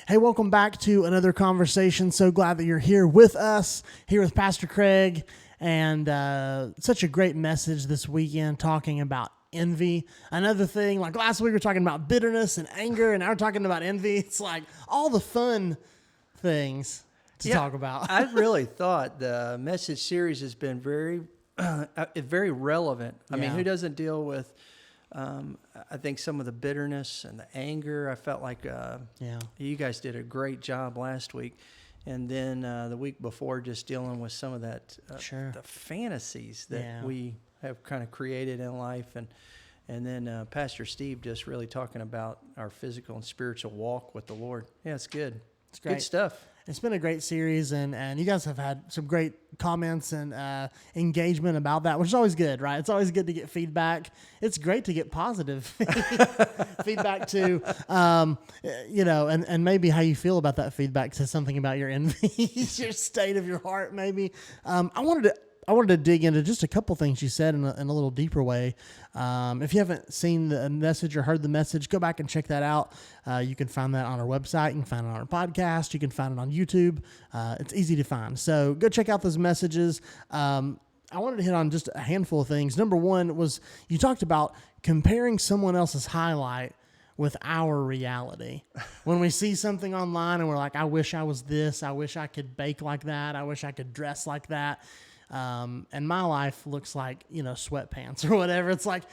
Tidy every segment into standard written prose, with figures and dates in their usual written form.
Hey, welcome back to another conversation. So glad that you're here with us, here with Pastor Craig, and such a great message this weekend talking about envy. Another thing, like last week we were talking about bitterness and anger, and now we're talking about envy. It's like all the fun things to talk about. I really thought the message series has been very relevant. I mean, who doesn't deal with I think some of the bitterness and the anger? I felt like you guys did a great job last week. And then the week before, just dealing with some of that, the fantasies that we have kind of created in life. And then Pastor Steve just really talking about our physical and spiritual walk with the Lord. Yeah, it's good. It's great. Good stuff. It's been a great series, and you guys have had some great comments and engagement about that, which is always good, right? It's always good to get feedback. It's great to get positive feedback too, and maybe how you feel about that feedback says something about your envy, your state of your heart, maybe. I wanted to dig into just a couple things you said in a little deeper way. If you haven't seen the message or heard the message, go back and check that out. You can find that on our website. You can find it on our podcast. You can find it on YouTube. It's easy to find. So go check out those messages. I wanted to hit on just a handful of things. Number one was you talked about comparing someone else's highlight with our reality. When we see something online and we're like, I wish I was this. I wish I could bake like that. I wish I could dress like that. And my life looks like, sweatpants or whatever. It's like,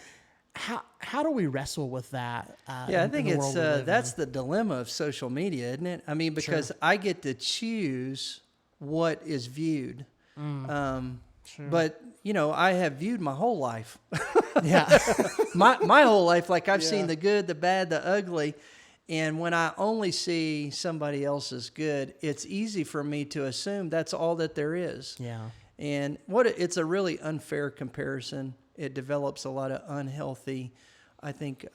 how do we wrestle with that? I think it's that's the dilemma of social media, isn't it? I mean, because I get to choose what is viewed. But I have viewed my whole life. my whole life, like I've seen the good, the bad, the ugly. And when I only see somebody else's good, it's easy for me to assume that's all that there is. Yeah. And it's a really unfair comparison. It develops a lot of unhealthy, I think,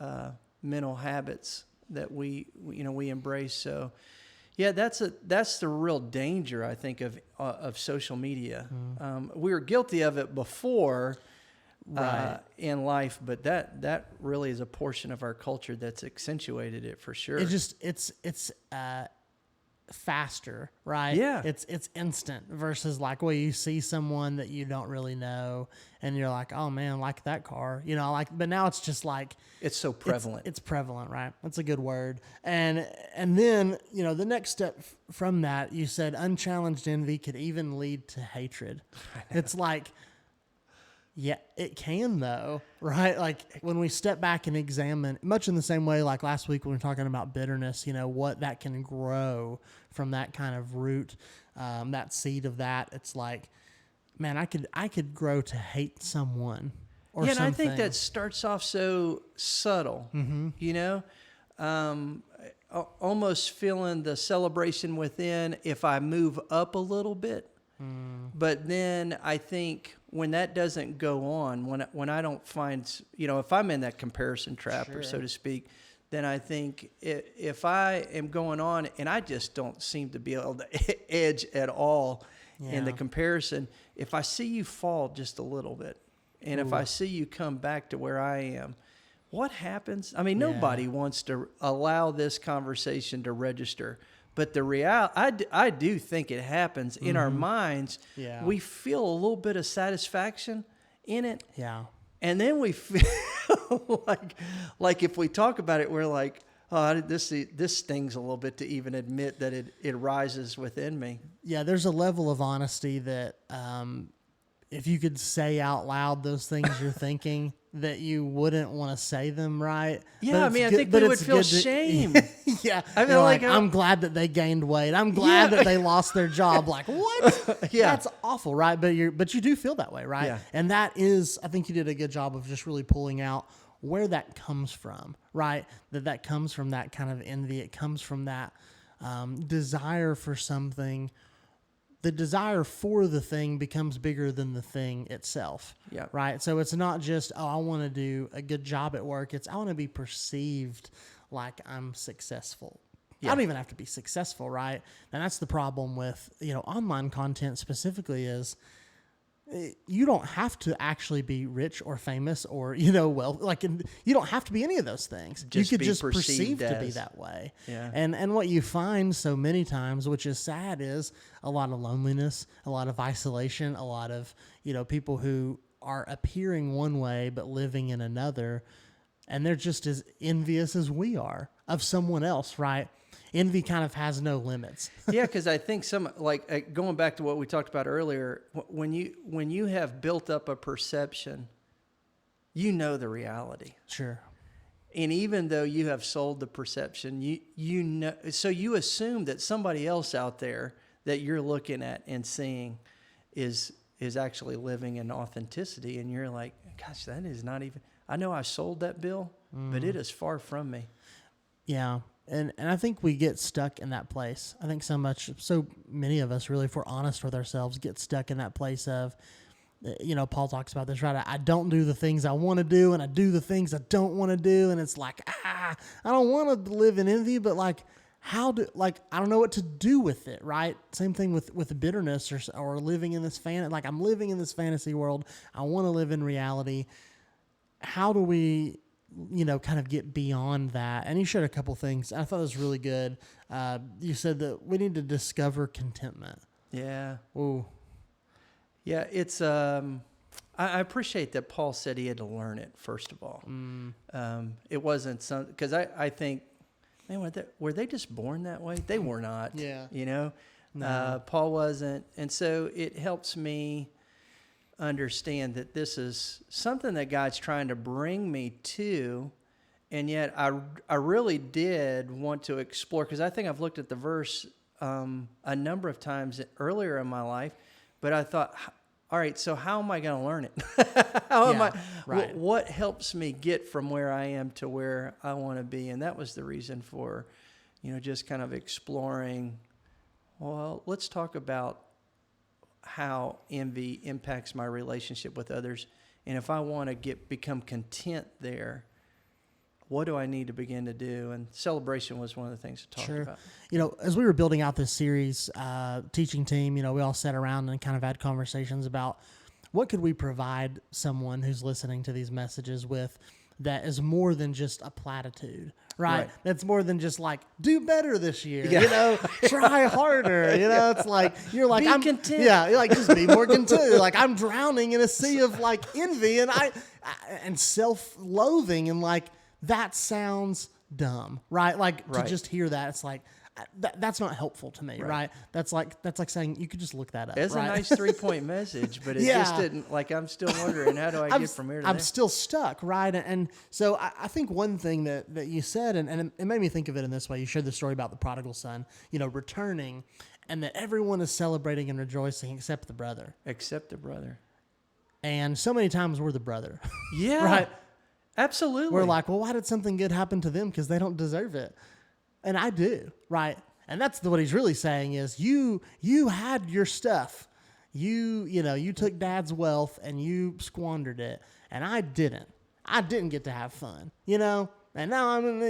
mental habits that we embrace. So, that's the real danger, I think, of social media. We were guilty of it before in life, but that really is a portion of our culture that's accentuated it for sure. It's faster, right? Yeah. It's instant versus like where you see someone that you don't really know and you're like, oh man, like that car, but now it's just like it's so prevalent. It's prevalent, right? That's a good word. And then, the next step from that, you said unchallenged envy could even lead to hatred. It's like, yeah, it can though, right? Like when we step back and examine, much in the same way like last week when we were talking about bitterness, what that can grow from that kind of root, that seed of that. It's like, man, I could grow to hate someone or something. And I think that starts off so subtle, almost feeling the celebration within if I move up a little bit. But then I think when that doesn't go on, when I don't find, if I'm in that comparison trap, or so to speak, then I think if I am going on and I just don't seem to be able to edge at all in the comparison, if I see you fall just a little bit, and if I see you come back to where I am, what happens? I mean, nobody wants to allow this conversation to register. But the reality, I do think it happens in our minds. Yeah. We feel a little bit of satisfaction in it. Yeah. And then we feel like if we talk about it, we're like, oh, this stings a little bit to even admit that it rises within me. Yeah, there's a level of honesty that if you could say out loud those things you're thinking, that you wouldn't want to say them, right? Yeah, I mean, I think we would feel shame. Yeah, I mean, like I'm glad that they gained weight. I'm glad that they lost their job. Like, what? That's awful, right? But you do feel that way, right? Yeah. And that is, I think you did a good job of just really pulling out where that comes from, right? That comes from that kind of envy. It comes from that desire for something. The desire for the thing becomes bigger than the thing itself. Yeah. Right. So it's not just, I want to do a good job at work. It's, I want to be perceived like I'm successful. Yeah. I don't even have to be successful. Right. And that's the problem with, online content specifically is you don't have to actually be rich or famous or, well, you don't have to be any of those things. You could just perceive to be that way. Yeah. And what you find so many times, which is sad, is a lot of loneliness, a lot of isolation, a lot of, people who are appearing one way but living in another, and they're just as envious as we are of someone else, right? Envy kind of has no limits. Yeah, because I think going back to what we talked about earlier, when you have built up a perception, you know the reality. Sure. And even though you have sold the perception, you know, so you assume that somebody else out there that you're looking at and seeing is actually living in authenticity, and you're like, gosh, that is not even. I know I sold that bill, but it is far from me. Yeah. And I think we get stuck in that place. I think so many of us really, if we're honest with ourselves, get stuck in that place of, Paul talks about this, right? I don't do the things I want to do, and I do the things I don't want to do. And it's like, I don't want to live in envy, but I don't know what to do with it, right? Same thing with bitterness or living in this I'm living in this fantasy world. I want to live in reality. How do we kind of get beyond that? And you shared a couple things. I thought it was really good. You said that we need to discover contentment. Yeah. Ooh. Yeah, it's. I appreciate that Paul said he had to learn it, first of all. It wasn't because I think, man, were they just born that way? They were not. Yeah. No. Paul wasn't. And so it helps me understand that this is something that God's trying to bring me to, and yet I really did want to explore, because I think I've looked at the verse a number of times earlier in my life, but I thought, all right, so how am I going to learn it? Right. What helps me get from where I am to where I want to be? And that was the reason for, just kind of exploring. Well, let's talk about how envy impacts my relationship with others. And if I want to become content there, what do I need to begin to do? And celebration was one of the things to talk about. As we were building out this series, teaching team, we all sat around and kind of had conversations about what could we provide someone who's listening to these messages with that is more than just a platitude, right? That's more than just do better this year, try harder, it's you're be I'm content. Yeah, you're just be more content. I'm drowning in a sea of envy and self-loathing, and that sounds dumb, right? To just hear that, it's that's not helpful to me, right? That's like saying you could just look that up. It's right? a nice 3-point message, but it just didn't. I'm still wondering, how do I get from here to there? I'm still stuck, right? And so I think one thing that you said, and it made me think of it in this way. You shared the story about the prodigal son, returning, and that everyone is celebrating and rejoicing except the brother. Except the brother. And so many times we're the brother. Yeah. Right? Absolutely. We're like, well, why did something good happen to them? Because they don't deserve it. And I do, right? And that's what he's really saying is you had your stuff. You took dad's wealth and you squandered it. And I didn't. I didn't get to have fun, and now I'm,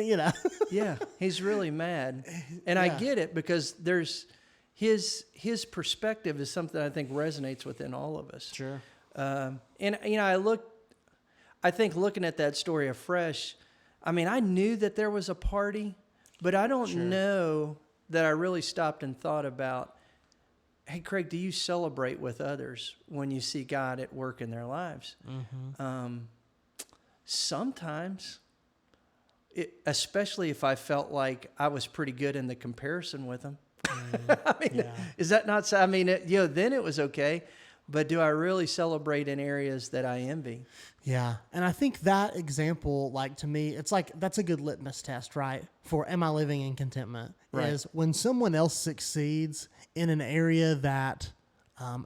Yeah, he's really mad. And I get it, because there's his perspective is something I think resonates within all of us. Sure. And I think looking at that story afresh, I knew that there was a party, but I don't know that I really stopped and thought about, hey, Craig, do you celebrate with others when you see God at work in their lives? Mm-hmm. Sometimes, especially if I felt like I was pretty good in the comparison with them. Is that not so? Then it was okay. But do I really celebrate in areas that I envy? Yeah. And I think that example, to me, it's that's a good litmus test, right? For am I living in contentment? Right. Is when someone else succeeds in an area that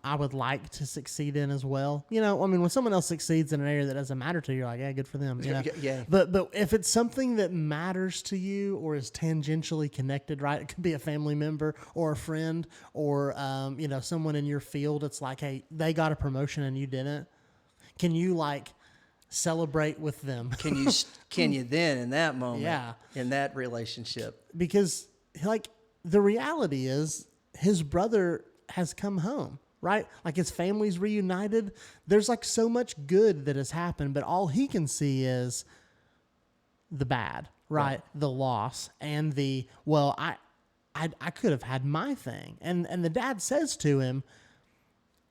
I would like to succeed in as well. When someone else succeeds in an area that doesn't matter to you, you're like, yeah, good for them. Yeah. But if it's something that matters to you or is tangentially connected, right? It could be a family member or a friend or, someone in your field. It's like, hey, they got a promotion and you didn't. Can you celebrate with them? Can you then in that moment? Yeah. In that relationship? Because the reality is his brother has come home. right? Like his family's reunited. There's like so much good that has happened, but all he can see is the bad, right? The loss and the, well, I could have had my thing. And the dad says to him,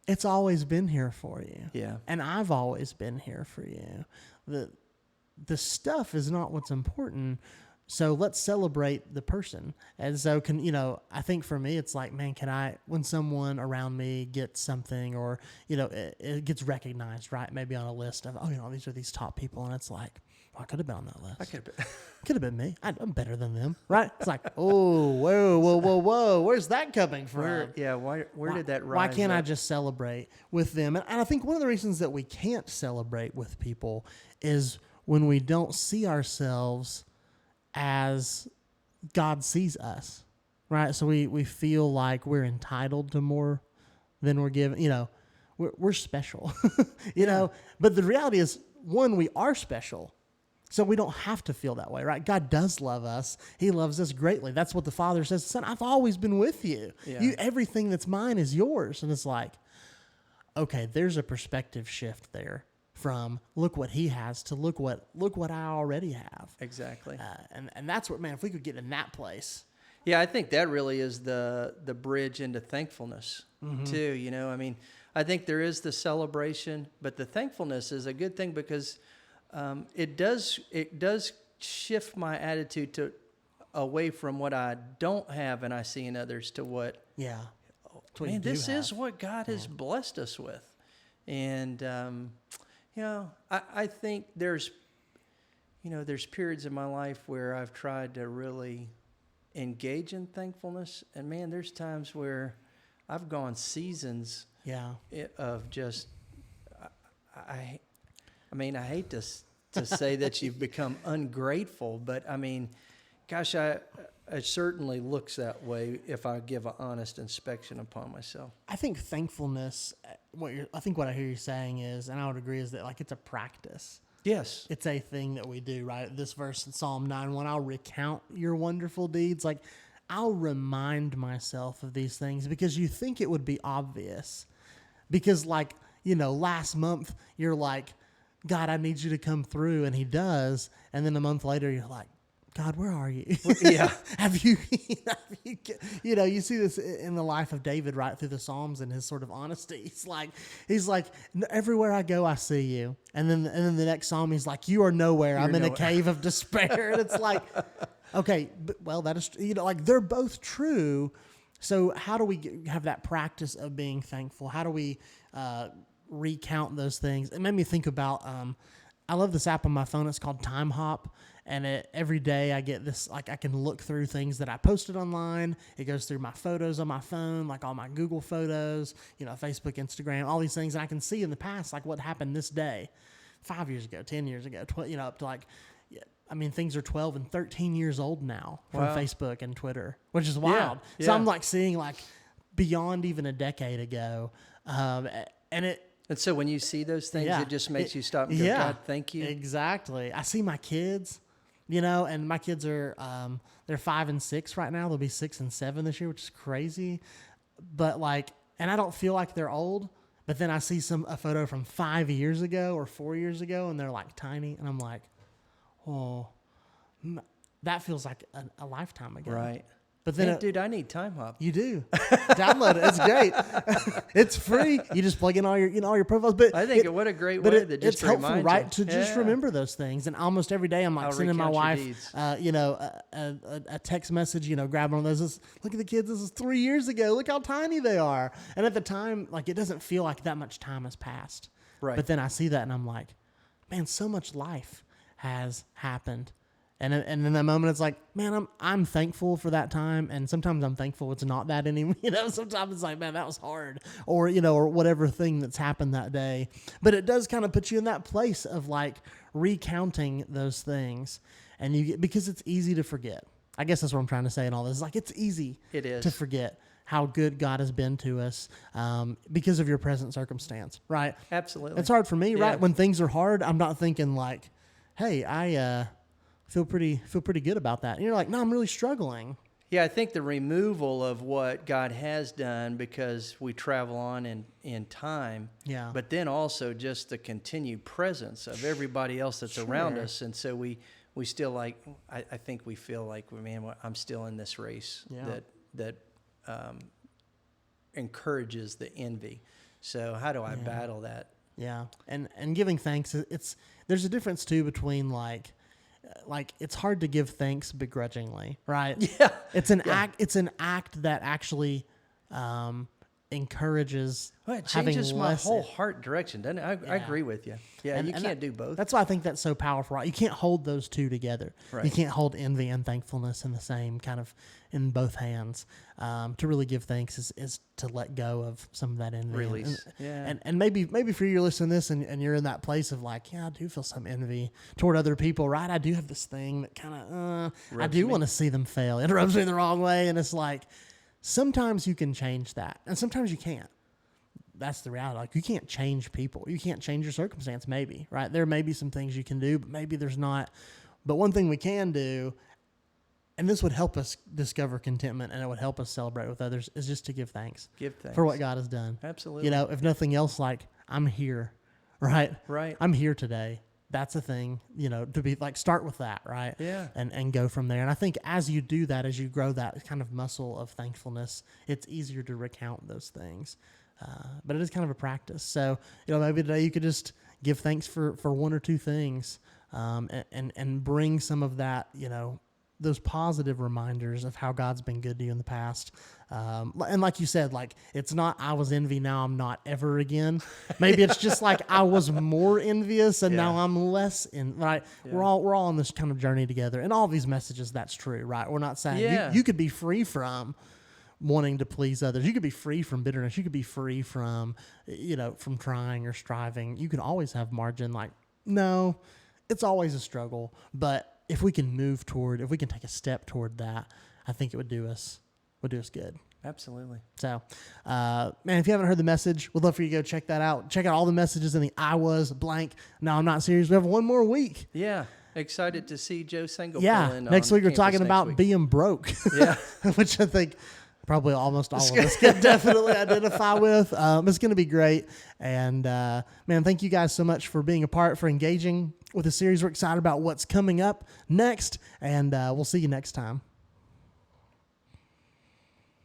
it's always been here for you. Yeah. And I've always been here for you. The stuff is not what's important. So let's celebrate the person. And so I think for me, it's like, man, when someone around me gets something or, it gets recognized, right? Maybe on a list of, these are these top people. And it's like, well, I could have been on that list. I could have been. Could have been me. I'm better than them, right? It's like, oh, whoa. Where's that coming from? Where did that rise Why can't up? I just celebrate with them? And I think one of the reasons that we can't celebrate with people is when we don't see ourselves as God sees us, right? So we feel like we're entitled to more than we're given. We're special, But the reality is, one, we are special. So we don't have to feel that way, right? God does love us. He loves us greatly. That's what the Father says. Son, I've always been with you. Yeah. Everything that's mine is yours. And it's like, okay, there's a perspective shift there from look what he has to look what I already have. Exactly. And that's what, man, if we could get in that place. Yeah, I think that really is the bridge into thankfulness too. I think there is the celebration, but the thankfulness is a good thing because it does shift my attitude away from what I don't have and I see in others to what. Yeah. Man, this is what God has blessed us with, and I think there's periods in my life where I've tried to really engage in thankfulness, and man, there's times where I've gone seasons of just I hate to say that you've become ungrateful, but I mean, gosh, it certainly looks that way if I give an honest inspection upon myself. I think thankfulness, what I hear you saying is, and I would agree, is that like it's a practice. Yes. It's a thing that we do, right? This verse in Psalm 9:1, I'll recount your wonderful deeds. Like, I'll remind myself of these things because you think it would be obvious. Because, last month, you're like, God, I need you to come through, and he does. And then a month later, you're like, God, where are you? Yeah. You see this in the life of David right through the Psalms and his sort of honesty. He's like, everywhere I go, I see you. And then the next Psalm, he's like, you are nowhere. I'm in a cave of despair. And it's like, okay, that is, they're both true. So how do we have that practice of being thankful? How do we recount those things? It made me think about, I love this app on my phone. It's called Time Hop. And every day I get this, I can look through things that I posted online. It goes through my photos on my phone, like all my Google photos, Facebook, Instagram, all these things. And I can see in the past, what happened this day, 5 years ago, 10 years ago, up to things are 12 and 13 years old now from Facebook and Twitter, which is wild. Yeah. So I'm seeing beyond even a decade ago. And so when you see those things, it just makes you stop and go, God, thank you. Exactly. I see my kids, and my kids are, they're 5 and 6 right now. They'll be 6 and 7 this year, which is crazy. But and I don't feel like they're old, but then I see a photo from 5 years ago or 4 years ago, and they're tiny. And I'm like, oh, that feels like a lifetime ago. Right. But then, dude, I need Time Hop. You do. Download it. It's great. It's free. You just plug in all your profiles. But I think what a great way to just helpful, remind right? you. To just remember those things. And almost every day, I'm sending my wife, a text message. Grab one of those. Look at the kids. This is 3 years ago. Look how tiny they are. And at the time, it doesn't feel like that much time has passed. Right. But then I see that, and I'm like, man, so much life has happened. And in that moment, it's like, man, I'm thankful for that time. And sometimes I'm thankful it's not that anymore. Sometimes it's like, man, that was hard. Or, or whatever thing that's happened that day. But it does kind of put you in that place of recounting those things. And because it's easy to forget. I guess that's what I'm trying to say in all this. It's easy to forget how good God has been to us because of your present circumstance, right? Absolutely. It's hard for me, right? When things are hard, I'm not thinking hey, I feel pretty good about that. And you're like, no, I'm really struggling. Yeah, I think the removal of what God has done because we travel on in time, Yeah. but then also just the continued presence of everybody else that's around us. And so we still like, I think we feel like, man, I'm still in this race that encourages the envy. So how do I battle that? Yeah. And giving thanks, there's a difference too between like it's hard to give thanks begrudgingly, right? Yeah. It's an act. It's an act that actually encourages. Well, it having changes my less. whole heart direction, doesn't it? I agree with you. Yeah, And you can't do both. That's why I think that's so powerful. Right? You can't hold those two together. Right. You can't hold envy and thankfulness in the same kind of in both hands. To really give thanks is to let go of some of that envy. Release. And maybe for you, you're listening to this and you're in that place of like, yeah, I do feel some envy toward other people, right? I do have this thing that kind of, I do want to see them fail. It rubs me the wrong way. And it's like, sometimes you can change that and sometimes you can't. That's the reality. Like, you can't change people. You can't change your circumstance, maybe, right? There may be some things you can do, but maybe there's not. But one thing we can do, and this would help us discover contentment and it would help us celebrate with others, is just to give thanks. Give thanks. For what God has done. Absolutely. You know, if nothing else, like, I'm here, right? Right. I'm here today. That's a thing, you know, to be like, start with that, right? Yeah. And go from there. And I think as you do that, as you grow that kind of muscle of thankfulness, it's easier to recount those things. But it is kind of a practice. So, you know, maybe today you could just give thanks for one or two things, and bring some of that, you know, those positive reminders of how God's been good to you in the past. And like you said, like, it's not, I was envy, now I'm not ever again. Maybe it's just like, I was more envious and now I'm less right. Yeah. We're all on this kind of journey together. And all these messages, that's true, right? We're not saying you could be free from wanting to please others. You could be free from bitterness. You could be free from, you know, from trying or striving. You can always have margin. Like, no, it's always a struggle. But if we can if we can take a step toward that, I think it would do us good. Absolutely. So, man, if you haven't heard the message, we'd love for you to go check that out. Check out all the messages in the I was blank. No, I'm not serious. We have one more week. Yeah. Excited to see Joe Single. Yeah. Next week we're talking about being broke. Yeah. Which I think probably almost all of us can definitely identify with. It's going to be great. And, man, thank you guys so much for being a part, for engaging with the series. We're excited about what's coming up next, and we'll see you next time.